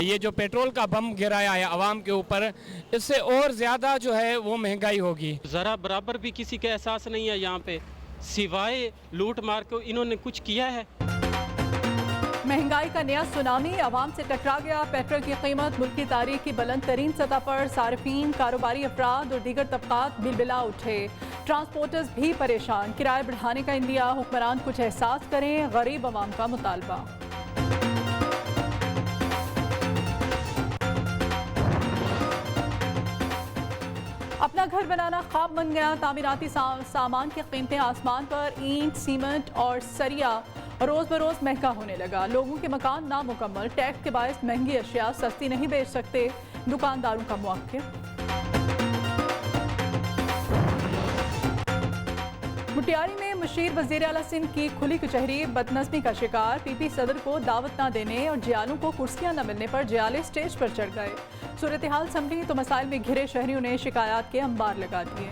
ये जो पेट्रोल का बम गिराया है आवाम के ऊपर, इससे और ज़्यादा जो है वो महंगाई होगी। ज़रा बराबर भी किसी का एहसास नहीं है यहाँ पे, सिवाय लूट मार को इन्होंने कुछ किया है। महंगाई का नया सुनामी आवाम से टकरा गया। पेट्रोल की कीमत मुल्क की तारीख की बुलंद तरीन सतह पर। सार्फिन, कारोबारी अफराद और दीगर तबकात बिलबिला उठे। ट्रांसपोर्टर्स भी परेशान। किराए बढ़ाने का इंदिया, हुक्मरान कुछ एहसास करें, गरीब अवाम का मुतालबा। अपना घर बनाना ख्वाब बन गया। तामीराती सामान की कीमतें आसमान पर। ईंट, सीमेंट और सरिया रोज़ बरोज़ महंगा होने लगा। लोगों के मकान नामुकम्मल। टैक्स के बायस महंगी अशिया सस्ती नहीं बेच सकते, दुकानदारों का मौक़िफ़। मुटियारी में मुशीर वज़ीर आला सिंध की खुली कचहरी बदनज़मी का शिकार। पीपी सदर को दावत न देने और जियालों को कुर्सियां न मिलने पर जियाले स्टेज पर चढ़ गए। सूरत हाल संभली तो मसाइल में घिरे शहरियों ने शिकायत के अंबार लगा दिए।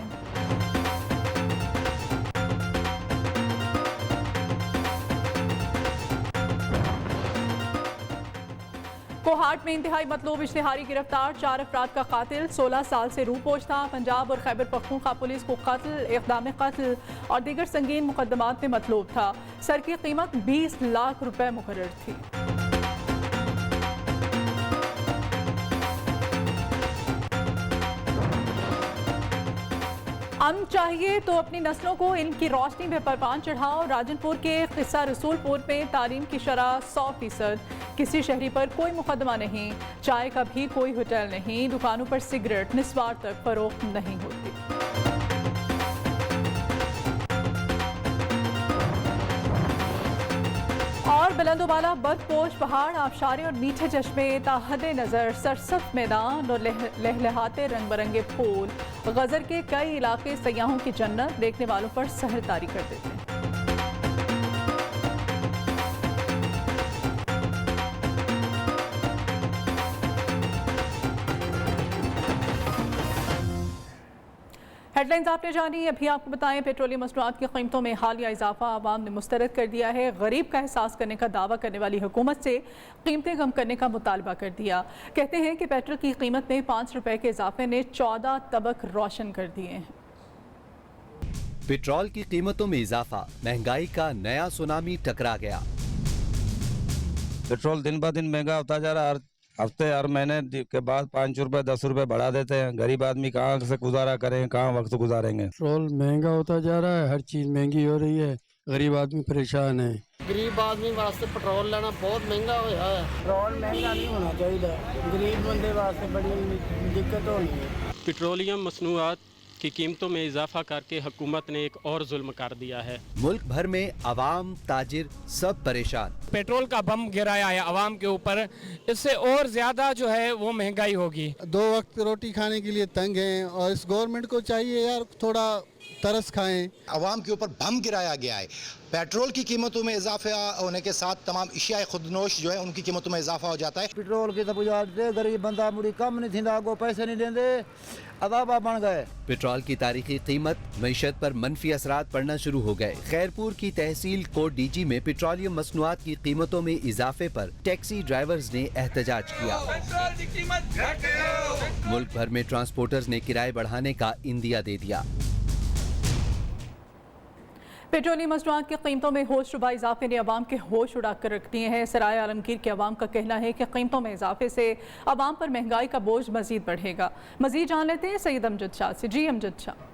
कोहाट में इंतहाई मतलूब इश्तिहारी गिरफ्तार। 4 अफराद का कातिल 16 साल से रूपोश था। पंजाब और खैबर पख्तूनख्वा पुलिस को कत्ल, इक़दाम कत्ल और दीगर संगीन मुकदमात में मतलूब था। सर की कीमत 20 लाख रुपए मुकर्रर थी। अमन चाहिए तो अपनी नस्लों को इनकी रोशनी में परवान चढ़ाओ। राजनपुर के किस्सा रसूलपुर में तालीम की शरह 100%। किसी शहरी पर कोई मुकदमा नहीं। चाय का भी कोई होटल नहीं। दुकानों पर सिगरेट निस्वार तक फरोख्त नहीं होती। और बुलंदोबाला बदपोश पहाड़, आबशारें और मीठे चश्मे, ताहदे नज़र सरसब्ज़ मैदान और लहलहाते रंग बरंगे फूल। गज़र के कई इलाके सयाहों की जन्नत, देखने वालों पर सहर तारी कर देते हैं। हेडलाइंस आपने जानी। अभी आपको बताएं, पेट्रोलियम मसनूआत की कीमतों में हालिया इजाफा आवाम ने मुस्तरद कर दिया है। गरीब का एहसास करने का दावा करने वाली हुकूमत से कीमतें कम करने का मुतालबा कर दिया। कहते हैं कि पेट्रोल की कीमत में 5 रुपए के इजाफे ने 14 तबक रोशन कर दिए हैं। पेट्रोल की कीमतों में इजाफा, महंगाई का नया सुनामी टकरा गया। पेट्रोल दिन ब दिन महंगा होता जा रहा है। हफ्ते हर महीने के बाद 5 रुपए 10 रुपए बढ़ा देते हैं। गरीब आदमी कहाँ से गुजारा करें, कहाँ वक्त गुजारेंगे। पेट्रोल महंगा होता जा रहा है, हर चीज़ महंगी हो रही है, गरीब आदमी परेशान है। गरीब आदमी वास्ते पेट्रोल लेना बहुत महंगा होया है। पेट्रोल महंगा नहीं होना चाहिए, गरीब बंदे वास्ते बड़ी दिक्कत हो रही है। पेट्रोलियम मसनूआत की कीमतों में इजाफा करके हुकूमत ने एक और जुल्म कर दिया है। मुल्क भर में अवाम, ताजिर सब परेशान। पेट्रोल का बम गिराया है आवाम के ऊपर, इससे और ज़्यादा जो है वो महंगाई होगी। 2 वक्त रोटी खाने के लिए तंग हैं और इस गवर्नमेंट को चाहिए यार थोड़ा तरस खाएं। आवाम के ऊपर बम गिराया गया है। पेट्रोल की कीमतों में इजाफा होने के साथ तमाम अशिया खुदनोश जो है उनकी कीमतों में इजाफा हो जाता है। पेट्रोल की तो गरीब बंदा मुड़ी कम नहीं थी, आगो पैसे नहीं देंगे, अदाबा बन गए। पेट्रोल की तारीखी कीमत मईशत पर मनफी असरात पड़ना शुरू हो गए। खैरपुर की तहसील कोट डीजी में पेट्रोलियम मसनूआत की कीमतों में इजाफे पर टैक्सी ड्राइवर्स ने एहतजाज किया। मुल्क भर में ट्रांसपोर्टर्स ने किराए बढ़ाने का इंदिया दे दिया। पेट्रोलियम मसनूआत की कीमतों में होश रुबा इजाफे ने अवाम के होश उड़ा कर रख दिए हैं। सराय आलमगीर के अवाम का कहना है कि कीमतों में इजाफे से अवाम पर महंगाई का बोझ मजीद बढ़ेगा। मजीद जान लेते हैं सैयद अमजद शाह से। जी अमजद शाह।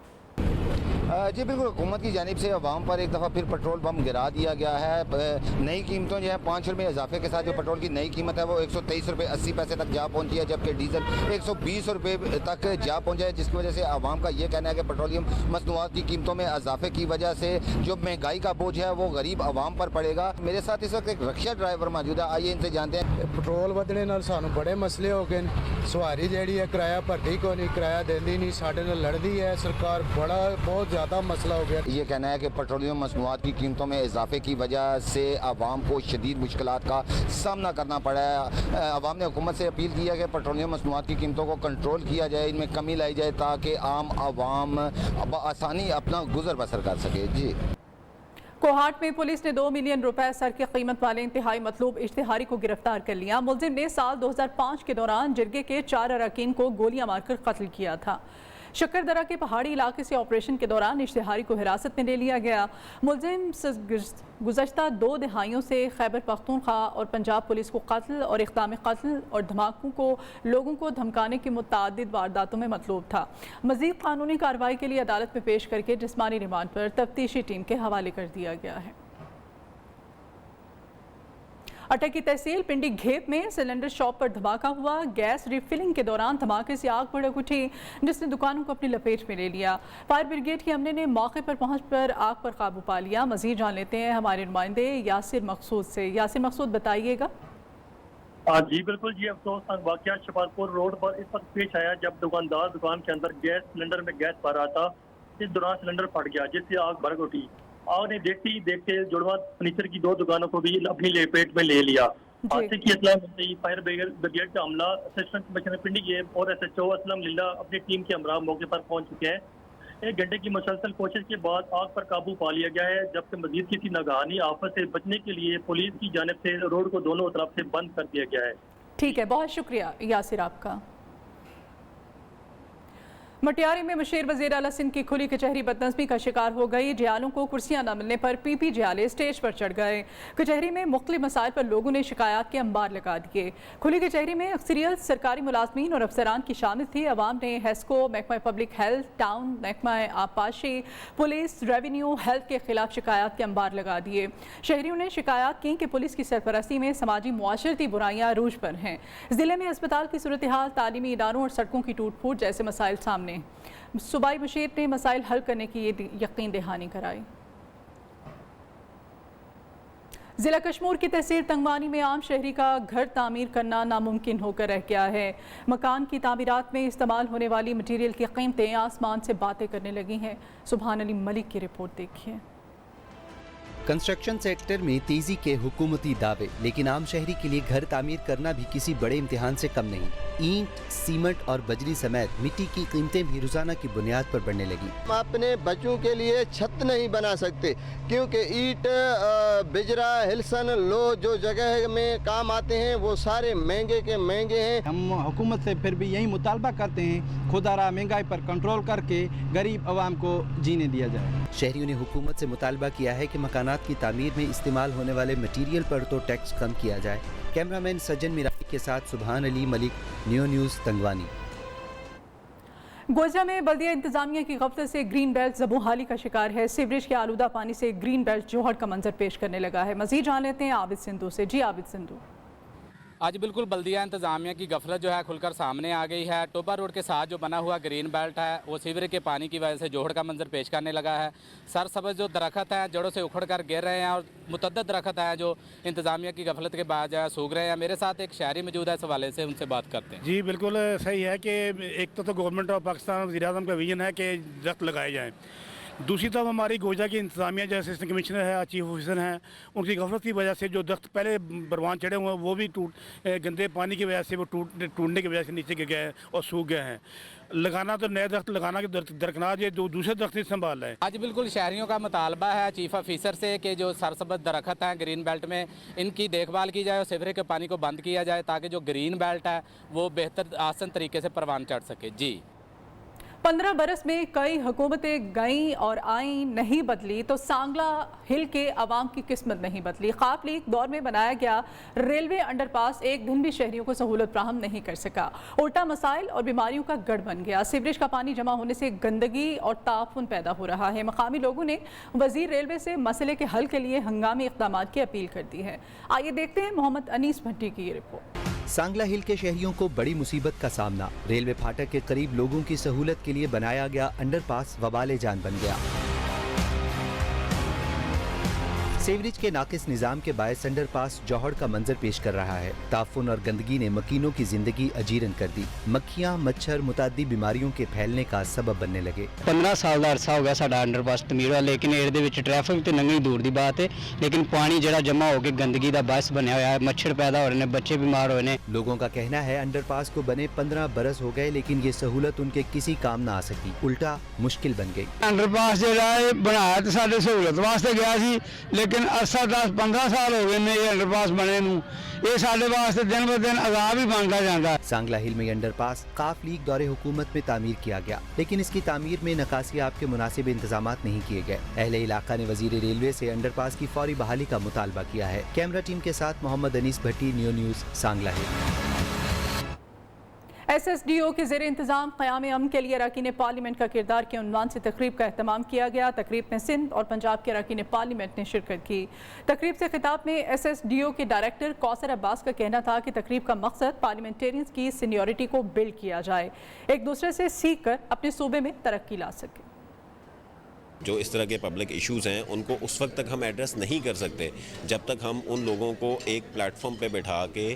जी बिल्कुल, हुकूमत की जानिब से अवाम पर एक दफ़ा फिर पेट्रोल बम गिरा दिया गया है। नई कीमतों जो है 5 रुपये इजाफे के साथ जो पेट्रोल की नई कीमत है वो 123 रुपये 80 पैसे तक जा पहुंची है, जबकि डीजल 120 रुपये तक जा पहुंचा है, जिसकी वजह से अवाम का ये कहना है कि पेट्रोलियम मसनूआत की कीमतों में इजाफे की वजह से जो महंगाई का बोझ है वो गरीब अवाम पर पड़ेगा। मेरे साथ इस वक्त एक रिक्शा ड्राइवर मौजूद है, आइए इनसे जानते हैं। पेट्रोल बदने नाल सानू बड़े मसले हो गए। सवारी जी है किराया भरती को नहीं, किराया देती नहीं, साढ़े नाल लड़ती है सरकार, बड़ा बहुत ज़्यादा मसला हो गया। ये कहना है कि पेट्रोलियम मसनूआत की कीमतों में इजाफे की वजह से आवाम को शदीद मुश्किलात का सामना करना पड़ा है। आवाम ने हुकूमत से अपील की है कि पेट्रोलियम मसनूआत की कीमतों को कंट्रोल किया जाए, इनमें कमी लाई जाए ताकि आम आवाम आसानी अपना गुजर बसर कर सके। जी कोहाट में पुलिस ने 2 मिलियन रुपए सर की कीमत वाले इंतहाई मतलूब इश्तिहारी को गिरफ्तार कर लिया। मुलजिम ने साल 2005 के दौरान जिरगे के 4 अरकान को गोलियां मारकर कत्ल किया था। शक्करदरा के पहाड़ी इलाके से ऑपरेशन के दौरान इश्तिहारी को हिरासत में ले लिया गया। मुलजिम गुज़श्ता 2 दहाइयों से खैबर पख्तूनख्वा और पंजाब पुलिस को कत्ल और इक़दाम कत्ल और धमाकों को लोगों को धमकाने की मुतअद्दिद वारदातों में मतलूब था। मज़ीद कानूनी कार्रवाई के लिए अदालत में पेश करके जिस्मानी रिमांड पर तफ्तीशी टीम के हवाले कर दिया गया है। अटक की तहसील पिंडी घेप में सिलेंडर शॉप पर धमाका हुआ। गैस रिफिलिंग के दौरान धमाके से आग भड़क उठी जिसने दुकानों को अपनी लपेट में ले लिया। फायर ब्रिगेड के अमले ने मौके पर पहुंचकर आग पर काबू पा लिया। मजीद जान लेते हैं हमारे नुमाइंदे यासिर मकसूद से। यासिर मकसूद, बताइएगा। जी बिल्कुल जी, अफसोसनाक वाकया शपालपुर रोड पर इस वक्त पेश आया जब दुकानदार दुकान के अंदर गैस सिलेंडर में गैस भर रहा था। इस दौरान सिलेंडर फट गया जिससे आग भड़क उठी। आग ने देखते ही देखते जुड़वा फर्नीचर की 2 दुकानों को भी अपनी लपेट में ले लिया। हादसे की इत्तला मिलते ही फायर ब्रिगेड का अमला, असिस्टेंट कमिश्नर पिंडी घेप और SHO असलम लीला अपनी टीम के हमरा मौके पर पहुंच चुके हैं। 1 घंटे की मुसलसल कोशिश के बाद आग पर काबू पा लिया गया है, जबकि मजीद किसी नागहानी आफत से बचने के लिए पुलिस की जानिब से रोड को दोनों तरफ से बंद कर दिया गया है। ठीक है, बहुत शुक्रिया यासिर आपका। मटियारी में मुशीर वज़ीर आला सिंध की खुली कचहरी बदनज़मी का शिकार हो गई। जियालों को कुर्सियां न मिलने पर PP जियाले स्टेज पर चढ़ गए। कचहरी में मुख्तलिफ मसाइल पर लोगों ने शिकायत के अंबार लगा दिए। खुली कचहरी में अक्सरियत सरकारी मुलाजमीन और अफसरान की शामिल थी। अवाम ने हेस्को, महकमा पब्लिक हेल्थ, टाउन, महकमा आबपाशी, पुलिस, रेवेन्यू, हेल्थ के खिलाफ शिकायत के अंबार लगा दिए। शहरियों ने शिकायत की कि पुलिस की सरपरस्ती में समाजी मुआशरती बुराइयां अरूज पर हैं। जिले में अस्पताल की सूरत हाल, तालीमी इदारों और सड़कों की टूट फूट जैसे मसाइल सामने। सूबाई मुशीर ने मसाइल हल करने की यकीन दहानी कराई। जिला कश्मीर की तहसील तंगवानी में आम शहरी का घर तामीर करना नामुमकिन होकर रह गया है। मकान की तामीरात में इस्तेमाल होने वाली मटीरियल की कीमतें आसमान से बातें करने लगी हैं। सुभान अली मलिक की रिपोर्ट देखिए। कंस्ट्रक्शन सेक्टर में तेजी के हुकूमती दावे, लेकिन आम शहरी के लिए घर तामीर करना भी किसी बड़े इम्तिहान से कम नहीं। ईंट, सीमेंट और बजरी समेत मिट्टी की कीमतें भी रोजाना की बुनियाद पर बढ़ने लगी। हम अपने बच्चों के लिए छत नहीं बना सकते क्योंकि ईंट, बिजरा, हिलसन, लो जो जगह में काम आते हैं वो सारे महंगे के महंगे हैं। हम हुकूमत से फिर भी यही मुतालबा करते हैं, खुदारा महंगाई पर कंट्रोल करके गरीब आवाम को जीने दिया जाए। शहरियों ने हुकूमत से मुतालबा किया है कि मकानात की तामीर में इस्तेमाल होने वाले मटीरियल पर तो टैक्स कम किया जाए। कैमरामैन सज्जन मिराई के साथ सुभान अली मलिक, न्यू न्यूज़ तंगवानी। गोजा में बल्दिया इंतजामिया की गफलत से ग्रीन बेल्ट ज़बूहाली का शिकार है। सीवरेज के आलूदा पानी से ग्रीन बेल्ट जोहड़ का मंजर पेश करने लगा है। मजीद जान लेते हैं आबिद सिंधु से। जी आबिद सिंधु। आज बिल्कुल बल्दिया इंतज़ामिया की गफलत जो है खुलकर सामने आ गई है। टोबा रोड के साथ जो बना हुआ ग्रीन बेल्ट है वो सीवरेज के पानी की वजह से जोहड़ का मंजर पेश करने लगा है। सरसब्ज़ जो दरख्त हैं जड़ों से उखड़ कर गिर रहे हैं और मुतअद्दिद दरख्त हैं जो इंतज़ामिया की गफलत के बाद जो है सूख रहे हैं। मेरे साथ एक शहरी मौजूद है, इस हवाले से उनसे बात करते हैं। जी बिल्कुल सही है कि एक तो गवर्नमेंट ऑफ पाकिस्तान वज़ीर-ए-आज़म का विजन है कि दरख्त लगाए जाएँ। दूसरी तरफ हमारी गोजा की इंतजामिया जो असिस्टेंट कमिश्नर है, चीफ ऑफिसर हैं, उनकी गफलत की वजह से जो दरख्त पहले बरवान चढ़े हुए हैं वो भी गंदे पानी की वजह से वो टूटने की वजह से नीचे गिर गए और सूख गए हैं। लगाना तो नए दरख्त लगाना के दरकनार ये दूसरे दरख्त नहीं संभाल रहे हैं। आज बिल्कुल शहरियों का मुतालबा है चीफ ऑफिसर से कि जो सरसब्ज़ दरख्त हैं ग्रीन बेल्ट में इनकी देखभाल की जाए और सीवरेज के पानी को बंद किया जाए ताकि जो ग्रीन बेल्ट है वो बेहतर आसान तरीके से परवान चढ़ सके। जी 15 बरस में कई हुकूमतें गईं और आईं, नहीं बदली तो सांगला हिल के अवाम की किस्मत नहीं बदली। ख्वाब लीग दौर में बनाया गया रेलवे अंडरपास एक दिन भी शहरियों को सहूलत फ्राहम नहीं कर सका। उल्टा मसाइल और बीमारियों का गढ़ बन गया। सीवरेज का पानी जमा होने से गंदगी और ताफुन पैदा हो रहा है। मकामी लोगों ने वजीर रेलवे से मसले के हल के लिए हंगामी इक़दाम की अपील कर दी है। आइए देखते हैं मोहम्मद अनीस भट्टी की ये रिपोर्ट। सांगला हिल के शहरियों को बड़ी मुसीबत का सामना। रेलवे फाटक के करीब लोगों की सहूलत के लिए बनाया गया अंडरपास वबाले जान बन गया। सेवरेज के नाकिस निजाम के बायस अंडरपास जौहड़ का मंजर पेश कर रहा है। ताफुन और गंदगी ने मकीनों की जिंदगी अजीरन कर दी। मक्खियाँ मच्छर मुतादी बीमारियों के फैलने का सबब बनने लगे। 15 साल का अरसा हो गया साडा अंडरपास तमीर हुआ, लेकिन ਇਹਦੇ ट्रैफिक तो लंघनी दूर की बात है, लेकिन पानी जरा जमा होकर गंदगी का बायस बनया हुआ है, मच्छर पैदा हो रहे हैं, बच्चे बीमार हो रहे हैं। लोगों का कहना है अंडरपास को बने 15 बरस हो गए, लेकिन ये सहूलत उनके किसी काम ना आ सकी, उल्टा मुश्किल बन गई। अंडरपास जो बनाया तो साढ़े सहूलत वास्ते गया सी, लेकिन अरसा 10-15 साल हो गए ने ये अंडरपास बने नूं, ये साढ़े वास्ते दिन ब दिन अजाब ही बनता जाता है। सांगला हिल में अंडरपास काफ लीग दौरे हुकूमत में तामीर किया गया, लेकिन इसकी तामीर में नकासियाब के मुनासिब इंतजामात नहीं किए गए। अहले इलाका ने वजीर रेलवे से अंडरपास की फौरी बहाली का मुतालबा किया है। कैमरा टीम के साथ मोहम्मद अनीस भट्टी, न्यू न्यूज़, सांगला हिल। SSDO के ज़ेरे इंतज़ाम क़याम अमन के लिए अरकान पार्लियामेंट का किरदार के उन्वान से तकरीब का अहतमाम किया गया। तकरीब में सिंध और पंजाब के अरकान पार्लियामेंट ने शिरकत की। तकरीब से खिताब में SSDO के डायरेक्टर कौसर अब्बास का कहना था कि तकरीब का मकसद पार्लियामेंटेरियंस की सीनियरिटी को बिल्ड किया जाए, एक दूसरे से सीख कर अपने सूबे में तरक्की ला सके। जो इस तरह के पब्लिक इश्यूज़ हैं उनको उस वक्त तक हम एड्रेस नहीं कर सकते जब तक हम उन लोगों को एक प्लेटफॉर्म पे बैठा के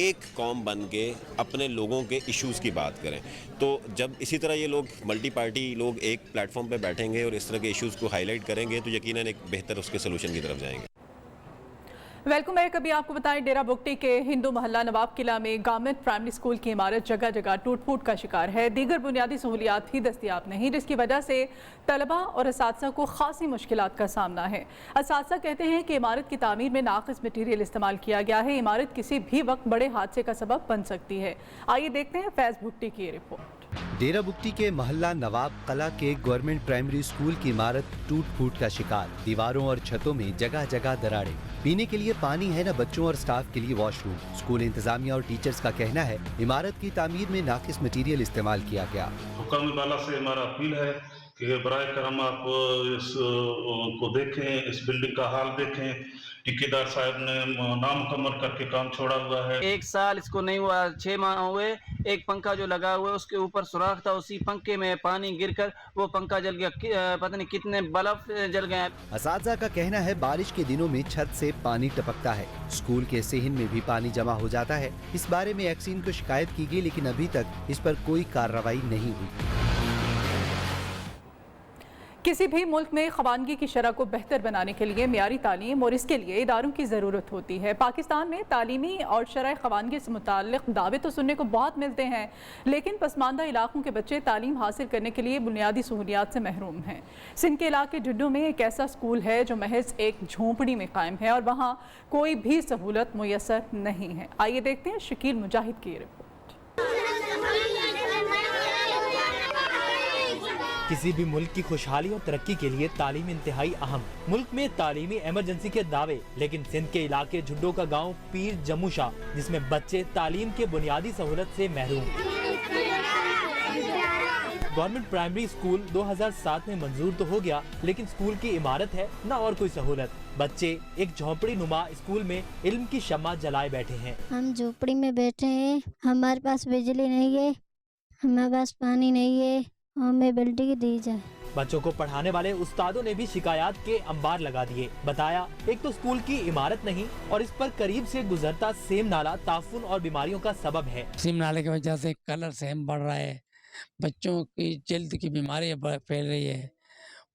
एक कौम बन के अपने लोगों के इश्यूज़ की बात करें। तो जब इसी तरह ये लोग मल्टी पार्टी लोग एक प्लेटफॉर्म पे बैठेंगे और इस तरह के इश्यूज़ को हाईलाइट करेंगे तो यकीनन एक बेहतर उसके सोल्यूशन की तरफ जाएंगे। Welcome back. अभी आपको बताएं, डेरा बुगटी के हिंदू मोहल्ला नवाब किला में गवर्नमेंट प्राइमरी स्कूल की इमारत जगह जगह टूट फूट का शिकार है। दीगर बुनियादी सहूलियात भी दस्तियाब नहीं, जिसकी वजह से तलबा और असातिज़ा को खासी मुश्किलात का सामना है। असातिज़ा कहते हैं कि इमारत की तामीर में नाक़िस मटीरियल इस्तेमाल किया गया है। इमारत किसी भी वक्त बड़े हादसे का सबब बन सकती है। आइए देखते हैं फैज़ भुट्टी की रिपोर्ट। डेरा बुगटी के मोहल्ला नवाब कला के गवर्नमेंट प्राइमरी स्कूल की इमारत टूट फूट का शिकार। दीवारों और छतों में जगह जगह दरारें। पीने के लिए पानी है न बच्चों और स्टाफ के लिए वॉशरूम। स्कूल इंतजामिया और टीचर्स का कहना है इमारत की तामीर में नाकिस मटीरियल इस्तेमाल किया गया। हुक्म बाला से हमारा अपील है कि बराए करम आप इस को देखें, इस बिल्डिंग का हाल देखें। ठेकेदार साहब ने नामुकम्मल करके काम छोड़ा हुआ है। 1 साल इसको नहीं हुआ, 6 माह हुए। एक पंखा जो लगा हुआ है उसके ऊपर सुराख था, उसी पंखे में पानी गिरकर वो पंखा जल गया। पता नहीं कितने बल्ब जल गए। असातिज़ा का कहना है बारिश के दिनों में छत से पानी टपकता है। स्कूल के सेहन में भी पानी जमा हो जाता है। इस बारे में एक्सीन को शिकायत की गई, लेकिन अभी तक इस पर कोई कार्रवाई नहीं हुई। किसी भी मुल्क में ख़वानगी की शरह को बेहतर बनाने के लिए मियारी तालीम और इसके लिए इदारों की ज़रूरत होती है। पाकिस्तान में तालीमी और शरह ख़वानगी से मुताल्लिक़ दावे तो सुनने को बहुत मिलते हैं, लेकिन पसमानदा इलाकों के बच्चे तालीम हासिल करने के लिए बुनियादी सहूलियात से महरूम हैं। सिंध के इलाके जुड्डू में एक ऐसा स्कूल है जो महज एक झोंपड़ी में कायम है और वहाँ कोई भी सहूलत मुयसर नहीं है। आइए देखते हैं शकील मुजाहिद की रिपोर्ट। किसी भी मुल्क की खुशहाली और तरक्की के लिए तालीम इंतहाई अहम। मुल्क में तालीमी इमरजेंसी के दावे, लेकिन सिंध के इलाके जुड्डो का गांव पीर जमुशा, जिसमें बच्चे तालीम के बुनियादी सहूलत से महरूम। गवर्नमेंट प्राइमरी स्कूल 2007 में मंजूर तो हो गया, लेकिन स्कूल की इमारत है न और कोई सहूलत। बच्चे एक झोंपड़ी नुमा स्कूल में इल्म की शम्मा जलाए बैठे हैं। हम झोंपड़ी में बैठे हैं, हमारे पास बिजली नहीं है, हमारे पास पानी नहीं है, हमें बिल्डिंग दी जाए। बच्चों को पढ़ाने वाले उस्तादों ने भी शिकायत के अंबार लगा दिए। बताया एक तो स्कूल की इमारत नहीं और इस पर करीब से गुजरता सेम नाला ताफुन और बीमारियों का सबब है। सेम नाले की वजह से कलर सेम बढ़ रहा है, बच्चों की जल्द की बीमारी फैल रही है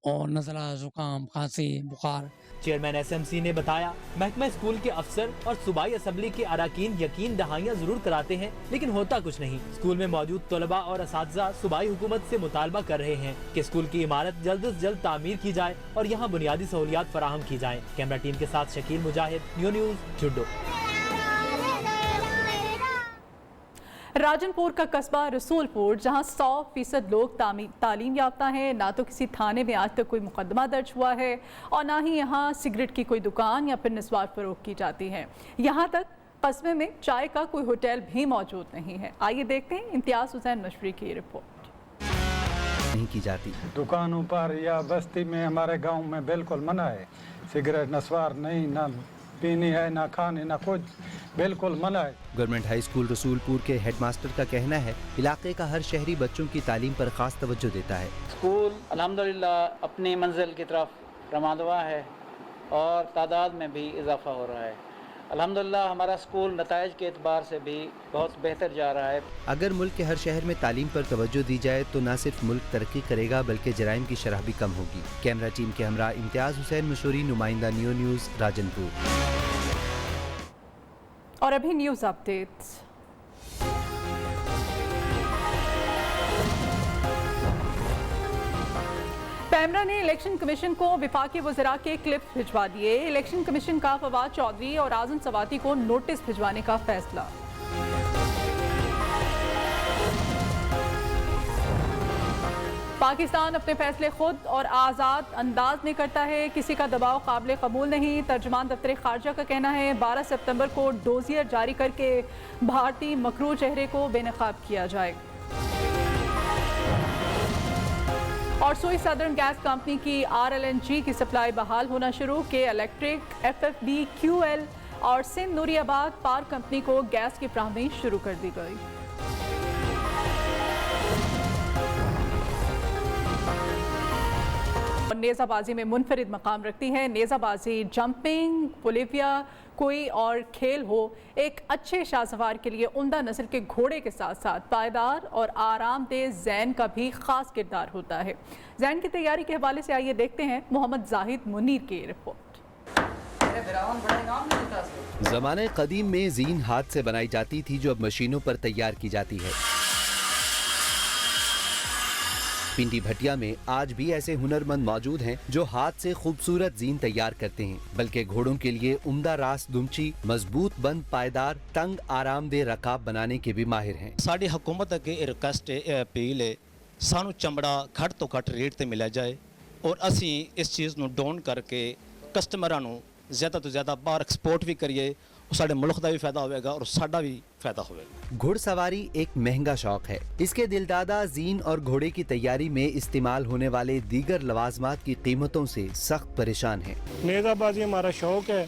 और नज़ला, जुकाम, खांसी, बुखार। चेयरमैन SMC ने बताया महकमा स्कूल के अफसर और सूबाई असम्बली के अरकान यकीन दहाइयाँ जरूर कराते हैं, लेकिन होता कुछ नहीं। स्कूल में मौजूद तलबा और असातिज़ा सूबाई हुकूमत से मुतालबा कर रहे हैं कि स्कूल की इमारत जल्द से जल्द तामीर की जाए और यहाँ बुनियादी सहूलियात फराहम की जाए। कैमरा टीम के साथ शकील मुजाहिद, न्यू न्यूज़, जुड्डो। राजनपुर का कस्बा रसूलपुर, जहां 100% लोग तालीम याफ्ता हैं, ना तो किसी थाने में आज तक कोई मुकदमा दर्ज हुआ है और ना ही यहां सिगरेट की कोई दुकान या फिर निस्वार फरोख्त की जाती है। यहां तक कस्बे में चाय का कोई होटल भी मौजूद नहीं है। आइए देखते हैं इम्तियाज हुसैन मशरी की रिपोर्ट। नहीं की जाती। दुकानों पर या बस्ती में हमारे गाँव में बिल्कुल मना है। सिगरेट नस्वार नहीं, ना पीनी है, ना खाने, ना कुछ, बिल्कुल मना है। गवर्नमेंट हाई स्कूल रसूलपुर के हेडमास्टर का कहना है इलाके का हर शहरी बच्चों की तालीम पर खास तवज्जो देता है। स्कूल अल्हम्दुलिल्लाह अपनी मंजिल की तरफ रवाना है और तादाद में भी इजाफ़ा हो रहा है। अल्हम्दुलिल्लाह हमारा स्कूल नताइज के एतबार से भी बहुत बेहतर जा रहा है। अगर मुल्क के हर शहर में तालीम पर तवज्जो दी जाए तो न सिर्फ मुल्क तरक्की करेगा बल्कि जराइम की शरह भी कम होगी। कैमरा टीम के हमरा इम्तियाज़ हुसैन मशहूरी, नुमाइंदा न्यू न्यूज़, राजनपुर। और अभी न्यूज़ अपडेट्स। पैमरा ने इलेक्शन कमीशन को विफाकी वज़रा के क्लिप भिजवा दिए। इलेक्शन कमीशन का फवाद चौधरी और आज़म सवाती को नोटिस भिजवाने का फैसला। पाकिस्तान अपने फैसले खुद और आज़ाद अंदाज में करता है, किसी का दबाव काबिल कबूल नहीं। तर्जुमान दफ्तर खारजा का कहना है 12 सितंबर को डोजियर जारी करके भारतीय मकरू चेहरे को बेनकाब किया जाए। और सुई सदर्न गैस कंपनी की RLNG की सप्लाई बहाल होना शुरू। के इलेक्ट्रिक, FFB, QL और सिंध नूरियाबाद पावर कंपनी को गैस की फ्राहमी शुरू कर दी गई। नेज़ाबाजी में मुनफरिद मकाम रखती है। नेज़ाबाजी जंपिंग, पुलिविया, कोई और खेल हो, एक अच्छे शाहसवार के लिए उम्दा नस्ल के घोड़े के साथ साथ पायदार और आरामदेह जैन का भी खास किरदार होता है। जैन की तैयारी के हवाले से आइए देखते हैं मोहम्मद जाहिद मुनीर की रिपोर्ट। ज़माने कदीम में जीन हाथ से बनाई जाती थी जो अब मशीनों पर तैयार की जाती है। पिंडी भटिया में आज भी ऐसे हुनरमंद मौजूद हैं जो हाथ से खूबसूरत जीन तैयार करते हैं, बल्कि घोड़ों के लिए उम्दा रास दुमची, मजबूत बंद, पायदार, तंग, आरामदेह रकाब बनाने के भी माहिर हैं। साड़ी हुकूमत अगे रिक्वेस्ट अपील है, सानू चमड़ा घट तो घट रेट ते मिला जाए और असी इस चीज़ नू डोन करके कस्टमरां नू ज़्यादा तो ज़्यादा बाहर एक्सपोर्ट भी करिए। साडे मुल्क का भी फायदा होगा और साडा भी फायदा होगा। घुड़सवारी एक महंगा शौक है। इसके दिलदादा जीन और घोड़े की तैयारी में इस्तेमाल होने वाले दीगर लवाजमात की कीमतों से सख्त परेशान हैं। नेज़ाबाजी हमारा शौक है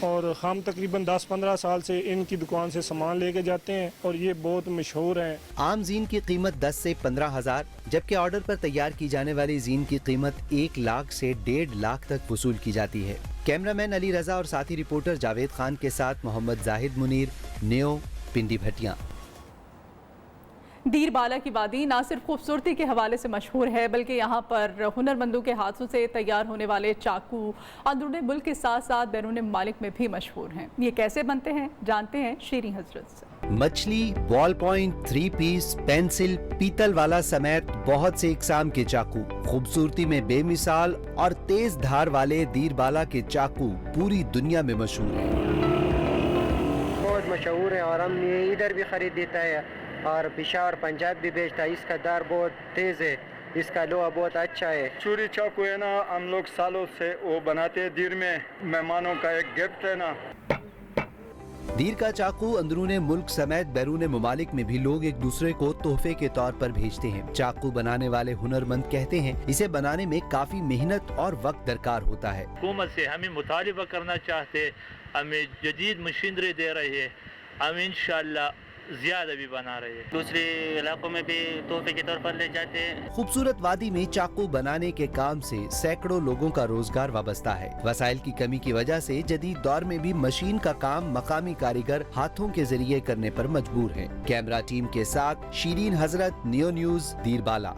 और हम तकरीबन 10-15 साल से इनकी दुकान से सामान लेके जाते हैं और ये बहुत मशहूर हैं। आम जीन की कीमत 10 से 15 हज़ार, जबकि ऑर्डर पर तैयार की जाने वाली जीन की कीमत 1 लाख से 1.5 लाख तक वसूल की जाती है। कैमरामैन अली रजा और साथी रिपोर्टर जावेद खान के साथ मोहम्मद जाहिद मुनीर, न्यो, पिंडी भटिया। दीरबाला की वादी ना सिर्फ खूबसूरती के हवाले से मशहूर है बल्कि यहाँ पर हुनरमंदों के हाथों से तैयार होने वाले चाकू अंदरूनी मुल्क के साथ साथ बैरून ममालिक में भी मशहूर हैं। ये कैसे बनते हैं जानते हैं शीरी हजरत से। मछली, बॉल पॉइंट, 3 पीस, पेंसिल, पीतल वाला समेत बहुत से इकसाम के चाकू, खूबसूरती में बेमिसाल और तेज धार वाले दीरबाला के चाकू पूरी दुनिया में मशहूर हैं। बहुत मशहूर है और हम इधर भी खरीद देता है और पेशावर पंजाब भी बेचता है। इसका दार बहुत तेज है, इसका लोहा बहुत अच्छा है। चूरी चाकू है ना, हम लोग सालों से वो बनाते हैं। दीर में मेहमानों का एक गिफ्ट है ना। दीर का चाकू अंदरूने मुल्क समेत बैरून ममालिक में भी लोग एक दूसरे को तोहफे के तौर पर भेजते हैं। चाकू बनाने वाले हुनरमंद कहते हैं इसे बनाने में काफी मेहनत और वक्त दरकार होता है। हुकूमत से हमें मुतालिबा करना चाहते, हमें जदीद मशीनरी दे रही है, हम इंशाअल्लाह ज्यादा भी बना रहे हैं। दूसरे इलाकों में भी तोहफे के तौर पर ले जाते हैं। खूबसूरत वादी में चाकू बनाने के काम से सैकड़ों लोगों का रोजगार वाबस्ता है। वसाइल की कमी की वजह से जदीद दौर में भी मशीन का काम मकामी कारीगर हाथों के जरिए करने पर मजबूर हैं। कैमरा टीम के साथ शीरीन हजरत, न्यू न्यूज़, दीरबाला।